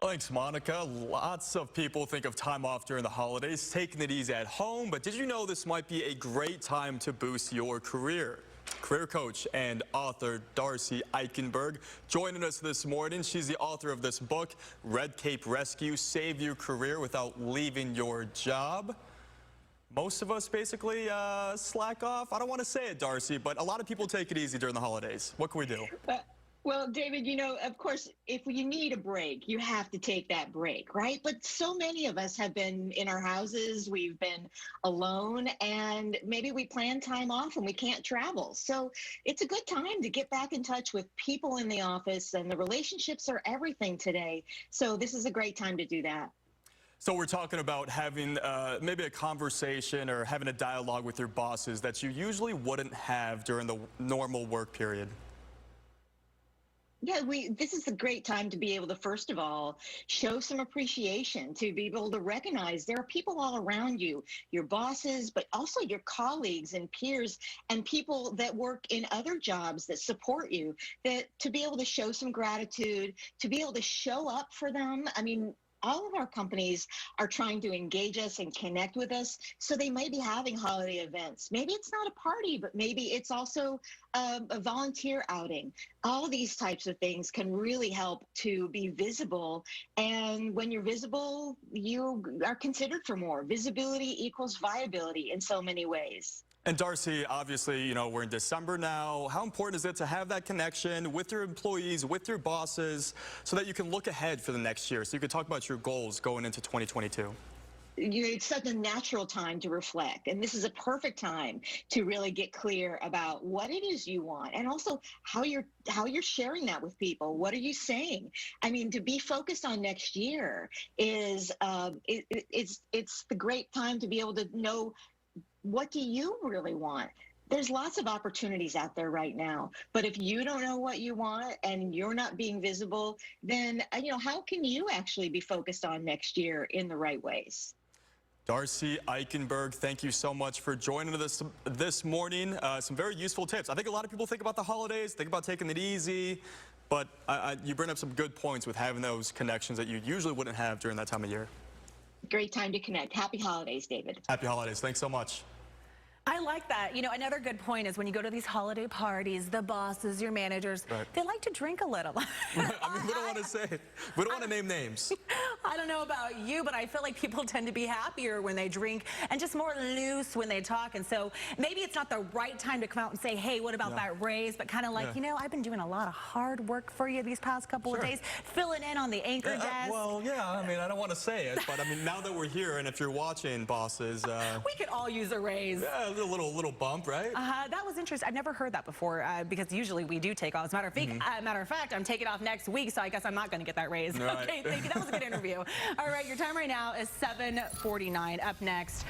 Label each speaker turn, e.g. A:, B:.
A: Thanks, Monica. Lots of people think of time off during the holidays, taking it easy at home, but did you know this might be a great time to boost your career? Career coach and author Darcy Eikenberg joining us this morning. She's the author of this book, Red Cape Rescue, Save Your Career Without Leaving Your Job. Most of us basically slack off. I don't want to say it, Darcy, but a lot of people take it easy during the holidays. What can we do?
B: Well, David, of course, if you need a break, you have to take that break, right? But so many of us have been in our houses, we've been alone, and maybe we plan time off and we can't travel. So it's a good time to get back in touch with people in the office, and the relationships are everything today. So this is a great time to do that.
A: So we're talking about having maybe a conversation or having a dialogue with your bosses that you usually wouldn't have during the normal work period.
B: Yeah, this is a great time to be able to, first of all, show some appreciation, to be able to recognize there are people all around you, your bosses, but also your colleagues and peers and people that work in other jobs that support you, that to be able to show some gratitude, to be able to show up for them. I mean, all of our companies are trying to engage us and connect with us. So they might be having holiday events. Maybe it's not a party, but maybe it's also a volunteer outing. All these types of things can really help to be visible. And when you're visible, you are considered for more. Visibility equals viability in so many ways.
A: And Darcy, obviously, we're in December now. How important is it to have that connection with your employees, with your bosses, so that you can look ahead for the next year, so you can talk about your goals going into 2022?
B: It's such a natural time to reflect, and this is a perfect time to really get clear about what it is you want, and also how you're sharing that with people. What are you saying? I mean, to be focused on next year is it's the great time to be able to know, what do you really want? There's lots of opportunities out there right now, but if you don't know what you want and you're not being visible, then how can you actually be focused on next year in the right ways?
A: Darcy Eikenberg, thank you so much for joining us this morning. Some very useful tips. I think a lot of people think about the holidays, think about taking it easy, but you bring up some good points with having those connections that you usually wouldn't have during that time of year.
B: Great time to connect. Happy holidays, David.
A: Happy holidays. Thanks so much.
C: I like that. Another good point is when you go to these holiday parties, the bosses, your managers, they like to drink a little.
A: I mean, we don't want to say it. We don't want to name names.
C: I don't know about you, but I feel like people tend to be happier when they drink and just more loose when they talk. And so maybe it's not the right time to come out and say, hey, what about that raise? But kind of like, I've been doing a lot of hard work for you these past couple of days, filling in on the anchor desk.
A: Well, yeah, I mean, I don't want to say it, but I mean, now that we're here and if you're watching, bosses.
C: We could all use a raise.
A: Yeah, a little bump, right?
C: That was interesting. I've never heard that before because usually we do take off. As a matter of fact, I'm taking off next week, so I guess I'm not going to get that raise.
A: Right.
C: Okay, thank you. That was a good interview. All right, your time right now is 7:49. Up next.